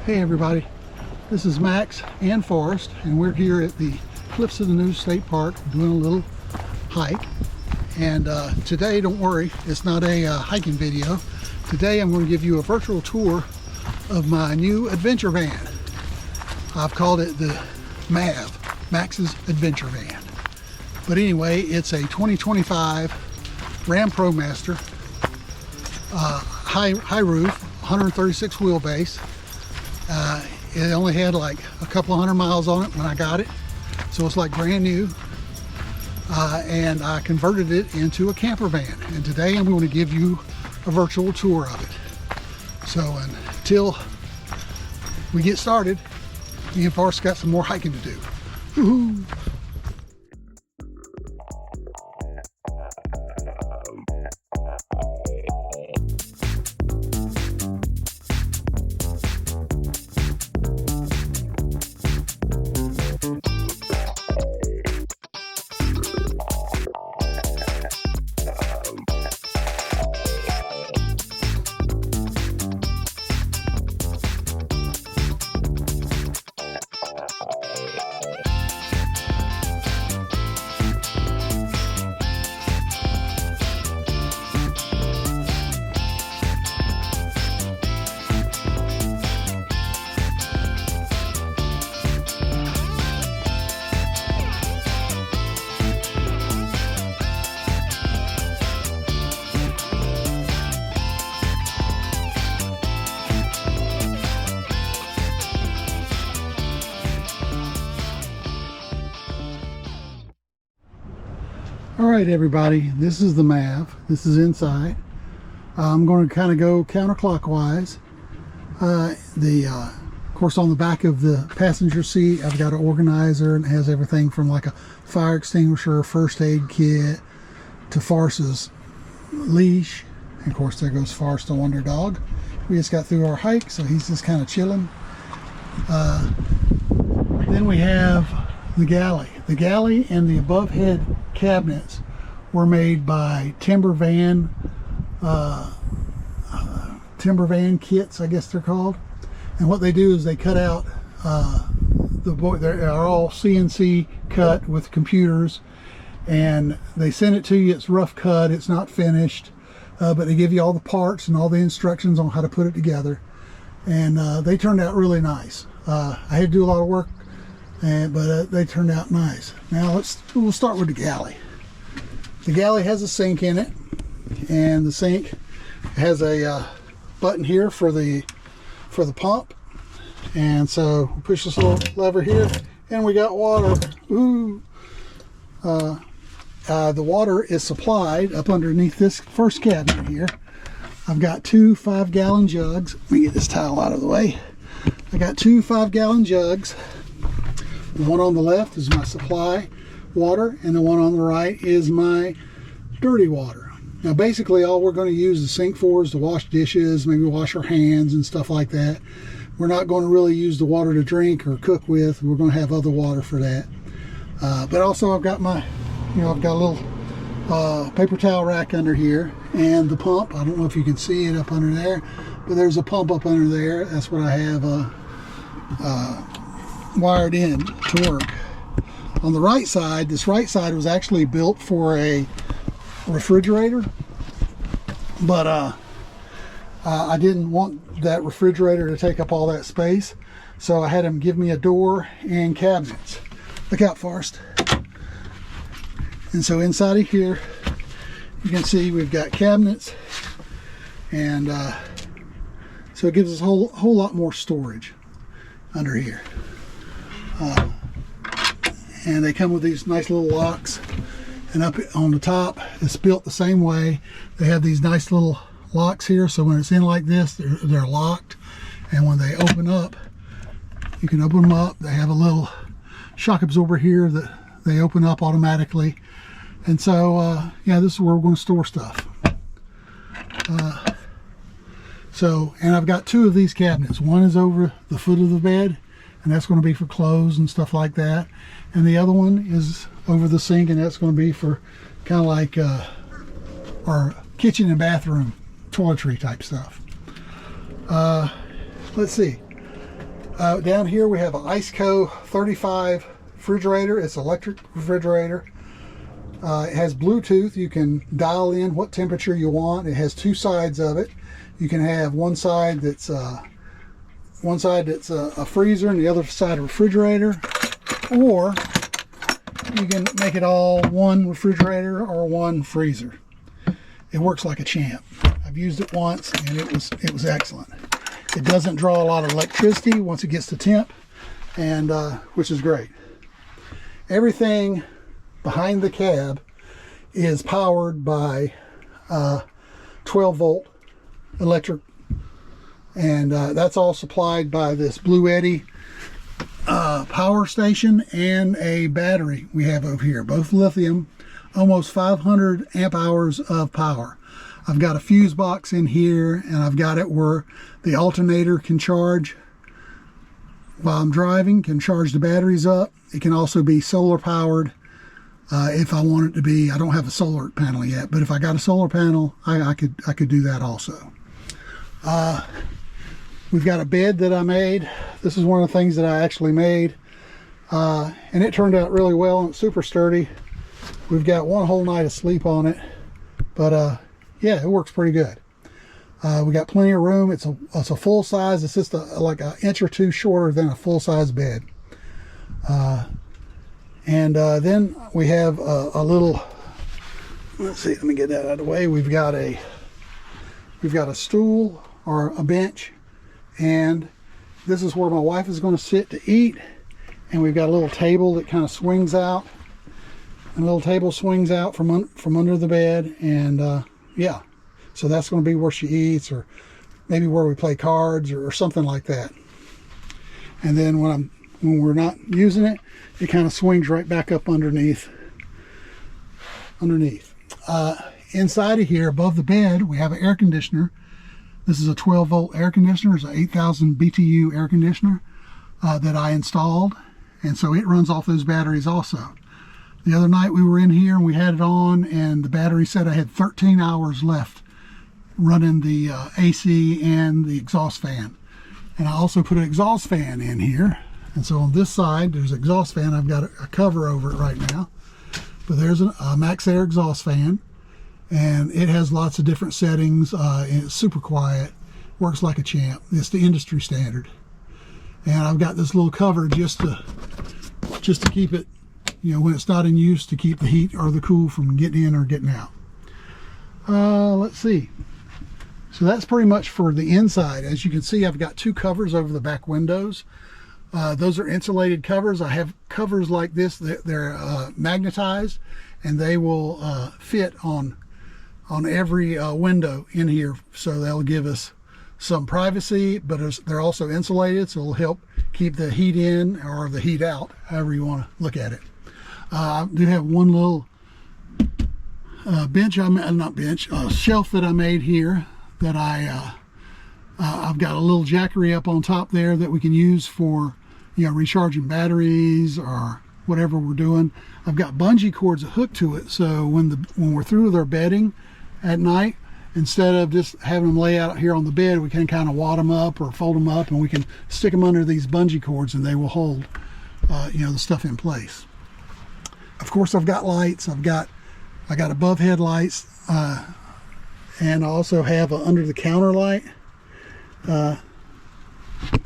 Hey everybody, this is Max and Forrest, and we're here at the Cliffs of the New State Park doing a little hike. And today, don't worry, it's not a hiking video. Today I'm going to give you a virtual tour of my new adventure van. I've called it the MAV, Max's Adventure Van. But anyway, it's a 2025 Ram Promaster, high roof, 136 wheelbase. It only had like a couple 100 miles on it when I got it, so it's like brand new. And I converted it into a camper van, and today I'm going to give you a virtual tour of it. So until we get started, me and Forrest got some more hiking to do. Woohoo! Alright everybody, this is the MAV. This is inside. I'm going to kind of go counterclockwise. Of course, on the back of the passenger seat I've got an organizer, and it has everything from like a fire extinguisher, first aid kit, to Forrest's leash. And of course there goes Forrest, the wonder dog. We just got through our hike, so he's just kind of chilling. Then we have the galley. The galley and the above head cabinets were made by Timber Van kits, I guess they're called. And what they do is they cut out they're all CNC cut with computers, and they send it to you. It's rough cut, it's not finished, but they give you all the parts and all the instructions on how to put it together, and they turned out really nice. I had to do a lot of work, but they turned out nice. Now we'll start with the galley. The galley has a sink in it, and the sink has a button here for the pump. And so we push this little lever here, and we got water. Ooh! The water is supplied up underneath this first cabinet here. I've got two 5-gallon jugs. Let me get this towel out of the way. I got two 5-gallon jugs. The one on the left is my supply water, and the one on the right is my dirty water. Now basically all we're going to use the sink for is to wash dishes, maybe wash our hands and stuff like that. We're not going to really use the water to drink or cook with. We're going to have other water for that. But also I've got my, I've got a little paper towel rack under here, and the pump. I don't know if you can see it up under there, but there's a pump up under there. That's what I have wired in to work. On the right side, this right side was actually built for a refrigerator, but I didn't want that refrigerator to take up all that space, so I had him give me a door and cabinets. Look out, Forrest. And so inside of here you can see we've got cabinets, and so it gives us a whole lot more storage under here. And they come with these nice little locks, and up on the top it's built the same way. They have these nice little locks here, so when it's in like this, they're locked, and when they open up, you can open them up. They have a little shock absorber here that they open up automatically. And so yeah, this is where we're going to store stuff. And I've got two of these cabinets. One is over the foot of the bed, and that's going to be for clothes and stuff like that. And the other one is over the sink, and that's going to be for kind of like our kitchen and bathroom toiletry type stuff. Let's see. Down here we have an Iceco 35 refrigerator. It's an electric refrigerator. It has Bluetooth. You can dial in what temperature you want. It has two sides of it. You can have one side that's a freezer and the other side a refrigerator, or you can make it all one refrigerator or one freezer. It works like a champ. I've used it once and it was excellent. It doesn't draw a lot of electricity once it gets to temp, and which is great. Everything behind the cab is powered by 12 volt electric, and that's all supplied by this Blue Eddy power station and a battery we have over here, both lithium, almost 500 amp hours of power. I've got a fuse box in here, and I've got it where the alternator can charge while I'm driving, can charge the batteries up. It can also be solar powered if I want it to be. I don't have a solar panel yet, but if I got a solar panel, I could do that also. We've got a bed that I made. This is one of the things that I actually made, and it turned out really well, and it's super sturdy. We've got one whole night of sleep on it, but yeah, it works pretty good. We got plenty of room. It's a full size. It's just like an inch or two shorter than a full size bed. And then we have a little, let's see, let me get that out of the way. We've got a stool or a bench, and this is where my wife is going to sit to eat. And we've got a little table that kind of swings out, and a little table swings out from under the bed, and yeah, so that's going to be where she eats, or maybe where we play cards or something like that. And then when we're not using it, it kind of swings right back up underneath. Inside of here, above the bed, we have an air conditioner. This is a 12 volt air conditioner. It's an 8,000 BTU air conditioner that I installed, and so it runs off those batteries also. The other night we were in here and we had it on, and the battery said I had 13 hours left running the AC and the exhaust fan. And I also put an exhaust fan in here, and so on this side there's an exhaust fan. I've got a cover over it right now, but there's a Max Air exhaust fan, and it has lots of different settings, and it's super quiet, works like a champ. It's the industry standard. And I've got this little cover just to keep it, you know, when it's not in use, to keep the heat or the cool from getting in or getting out. Let's see. So that's pretty much for the inside. As you can see, I've got two covers over the back windows. Those are insulated covers. I have covers like this. They're magnetized, and they will fit on every window in here. So they'll give us some privacy, but they're also insulated, so it'll help keep the heat in or the heat out, however you want to look at it. I do have one little shelf that I made here that I've got a little jackery up on top there that we can use for, you know, recharging batteries or whatever we're doing. I've got bungee cords hooked to it, so when we're through with our bedding at night, instead of just having them lay out here on the bed, we can kind of wad them up or fold them up, and we can stick them under these bungee cords, and they will hold you know, the stuff in place. Of course, I've got lights. I got above head lights, and I also have an under the counter light. As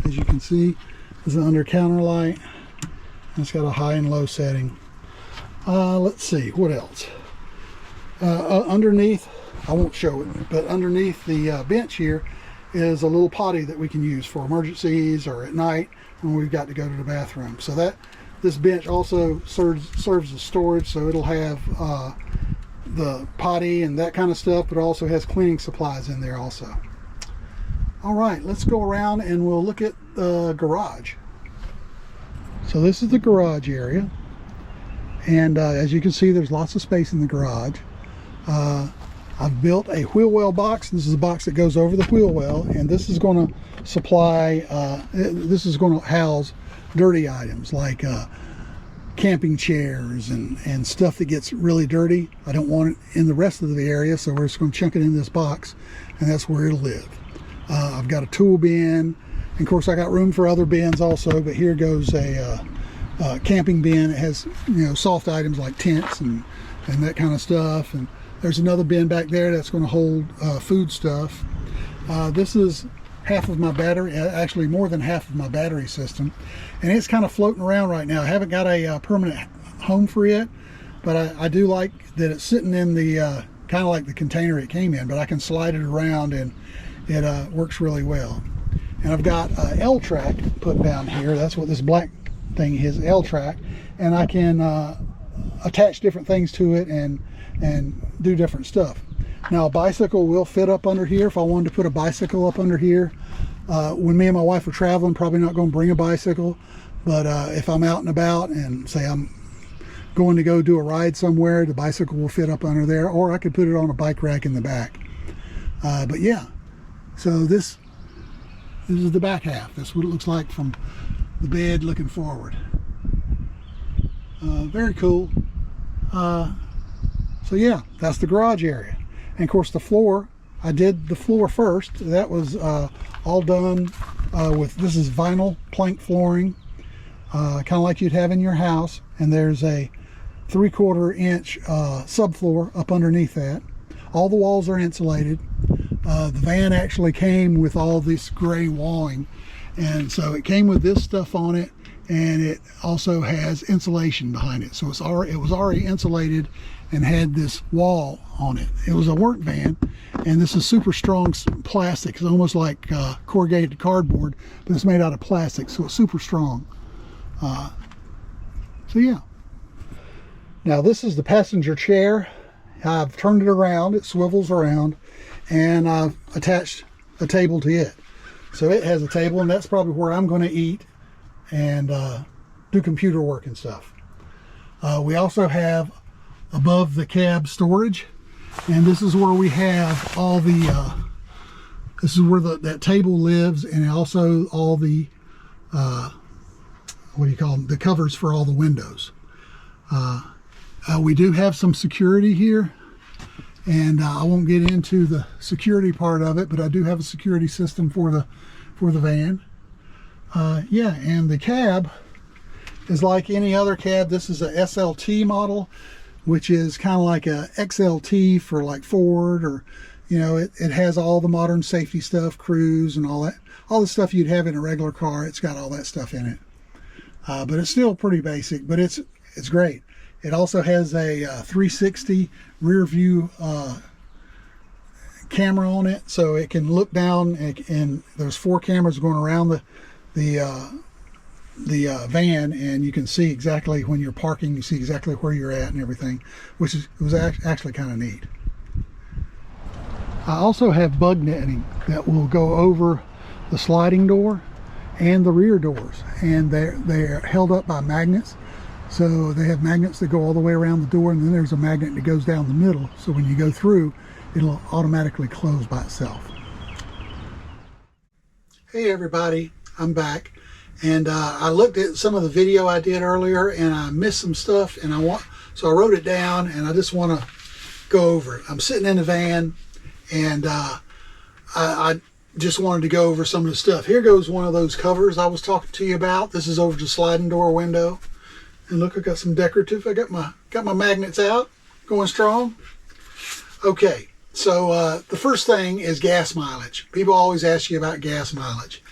you can see, there's an under counter light. It's got a high and low setting. Let's see, what else? Underneath, I won't show it, but underneath the bench here is a little potty that we can use for emergencies or at night when we've got to go to the bathroom. So that this bench also serves as storage, so it'll have the potty and that kind of stuff, but also has cleaning supplies in there also. All right, let's go around and we'll look at the garage. So this is the garage area, and as you can see, there's lots of space in the garage. I've built a wheel well box. This is a box that goes over the wheel well, and this is going to supply, this is going to house dirty items like camping chairs and stuff that gets really dirty. I don't want it in the rest of the area, so we're just going to chunk it in this box, and that's where it'll live. I've got a tool bin And of course I got room for other bins also, but here goes a camping bin. It has, you know, soft items like tents and that kind of stuff. And there's another bin back there that's going to hold food stuff. This is half of my battery, actually more than half of my battery system, and it's kind of floating around right now. I haven't got a permanent home for it, but I do like that it's sitting in the kind of like the container it came in, but I can slide it around and it works really well. And I've got a L-track put down here. That's what this black thing is, L-track, and I can attach different things to it and do different stuff. Now a bicycle will fit up under here if I wanted to put a bicycle up under here. When me and my wife are traveling, probably not going to bring a bicycle, but if I'm out and about and say I'm going to go do a ride somewhere, the bicycle will fit up under there, or I could put it on a bike rack in the back. But yeah, so this is the back half. That's what it looks like from the bed looking forward. Very cool. So yeah, that's the garage area. And of course the floor, I did the floor first. That was all done with, this is vinyl plank flooring, kind of like you'd have in your house. And there's a 3/4 inch subfloor up underneath that. All the walls are insulated. The van actually came with all this gray walling. And so it came with this stuff on it, and it also has insulation behind it. So it was already insulated and had this wall on it. It was a work van, and this is super strong plastic. It's almost like corrugated cardboard, but it's made out of plastic, so it's super strong. So yeah. Now this is the passenger chair. I've turned it around, it swivels around, and I've attached a table to it. So it has a table, and that's probably where I'm going to eat and do computer work and stuff. We also have above the cab storage, and this is where we have all the this is where that table lives, and also all the what do you call them, the covers for all the windows. We do have some security here, and I won't get into the security part of it, but I do have a security system for the van. Yeah, and the cab is like any other cab. This is a SLT model, which is kind of like a XLT for like Ford, or, you know, it has all the modern safety stuff, cruise and all that, all the stuff you'd have in a regular car. It's got all that stuff in it, but it's still pretty basic, but it's great. It also has a 360 rear view camera on it, so it can look down, and there's 4 cameras going around the van, and you can see exactly when you're parking. You see exactly where you're at and everything, which was actually kind of neat. I also have bug netting that will go over the sliding door and the rear doors, and they're held up by magnets. So they have magnets that go all the way around the door, and then there's a magnet that goes down the middle, so when you go through, it'll automatically close by itself. Hey everybody, I'm back, and I looked at some of the video I did earlier, and I missed some stuff, and so I wrote it down, and I just want to go over it. I'm sitting in the van, and I just wanted to go over some of the stuff. Here goes one of those covers I was talking to you about. This is over the sliding door window. And look, I got some decorative. I got my magnets out, going strong. Okay, so the first thing is gas mileage. People always ask you about gas mileage.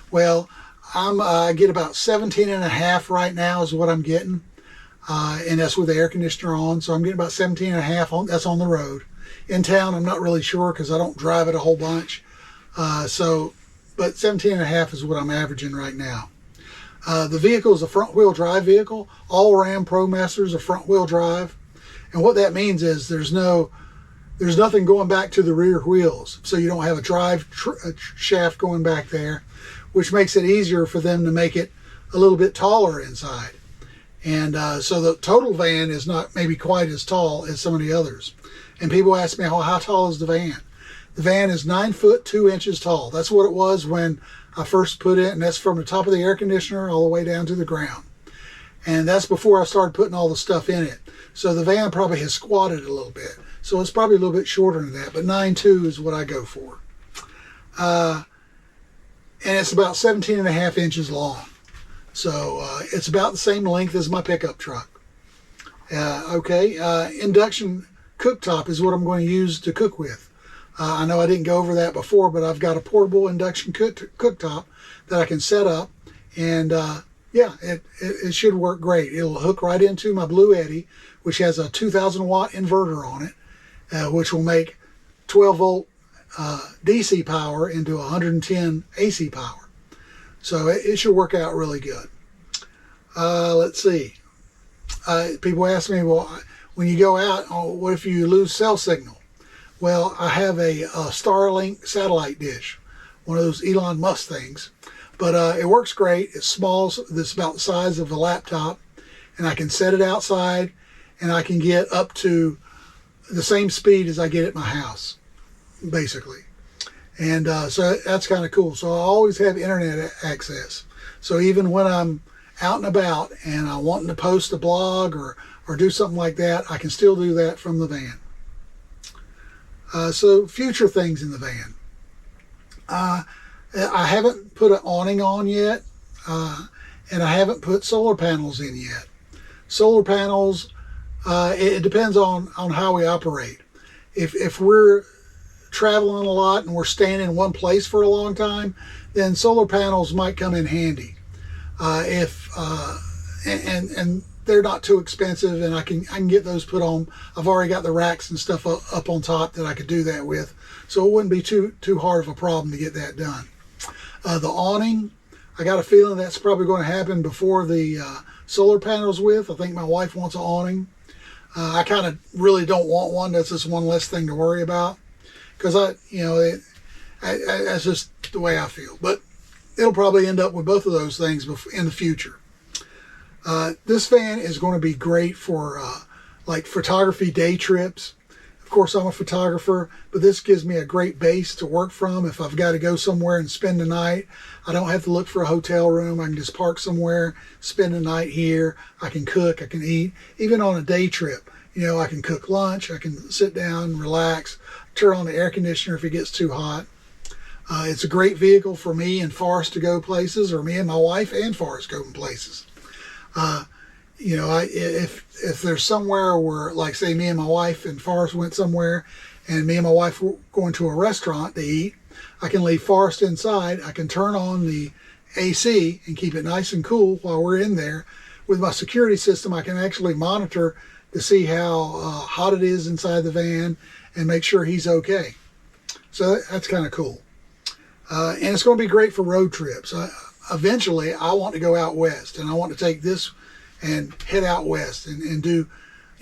Well, I get about 17.5 right now is what I'm getting, and that's with the air conditioner on. So I'm getting about 17.5 that's on the road. In town, I'm not really sure because I don't drive it a whole bunch. But 17.5 is what I'm averaging right now. The vehicle is a front-wheel drive vehicle. All Ram Promasters are front-wheel drive, and what that means is there's nothing going back to the rear wheels, so you don't have a drive shaft going back there, which makes it easier for them to make it a little bit taller inside. And so the total van is not maybe quite as tall as some of the others. And people ask me, how tall is the van? The van is 9 foot 2 inches tall. That's what it was when I first put it, and that's from the top of the air conditioner all the way down to the ground. And that's before I started putting all the stuff in it. So the van probably has squatted a little bit. So it's probably a little bit shorter than that, but 9.2 is what I go for. and it's about 17.5 inches long. So it's about the same length as my pickup truck. Induction cooktop is what I'm going to use to cook with. I know I didn't go over that before, but I've got a portable induction cooktop that I can set up, and it should work great. It'll hook right into my Blue Eddy, which has a 2,000 watt inverter on it, which will make 12 volt DC power into 110 AC power. So it should work out really good. Let's see. People ask me, well, when you go out, what if you lose cell signal? Well, I have a Starlink satellite dish, one of those Elon Musk things, but it works great. It's small. It's about the size of a laptop, and I can set it outside, and I can get up to the same speed as I get at my house, basically. And so that's kind of cool. So I always have internet access. So even when I'm out and about and I'm wanting to post a blog or do something like that, I can still do that from the van. So future things in the van. I haven't put an awning on yet, and I haven't put solar panels in yet. Solar panels, it depends on how we operate. If we're traveling a lot and we're staying in one place for a long time, then solar panels might come in handy. And they're not too expensive, and I can get those put on. I've already got the racks and stuff up on top that I could do that with, so it wouldn't be too hard of a problem to get that done. The awning, I got a feeling that's probably going to happen before the solar panels with. I think my wife wants an awning. I kind of really don't want one. That's just one less thing to worry about, because that's just the way I feel. But it'll probably end up with both of those things in the future. This van is going to be great for like photography day trips. Of course, I'm a photographer, but this gives me a great base to work from. If I've got to go somewhere and spend the night, I don't have to look for a hotel room. I can just park somewhere, spend the night here. I can cook, I can eat. Even on a day trip, I can cook lunch. I can sit down, relax, turn on the air conditioner if it gets too hot. It's a great vehicle for me and Forrest to go places, or me and my wife and Forrest go places. If there's somewhere where, like, say, me and my wife and Forrest went somewhere, and me and my wife were going to a restaurant to eat, I can leave Forrest inside. I can turn on the AC and keep it nice and cool while we're in there. With my security system, I can actually monitor to see how hot it is inside the van and make sure he's okay. So that's kind of cool. And it's going to be great for road trips. Eventually, I want to go out west, and I want to take this and head out west and do,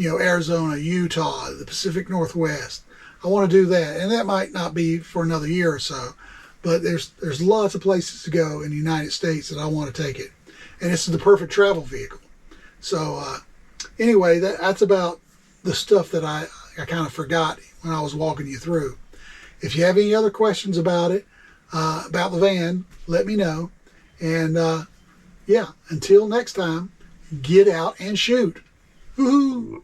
Arizona, Utah, the Pacific Northwest. I want to do that, and that might not be for another year or so, but there's lots of places to go in the United States that I want to take it, and this is the perfect travel vehicle. So anyway, that's about the stuff that I kind of forgot when I was walking you through. If you have any other questions about it, about the van, let me know. And until next time, get out and shoot. Woohoo!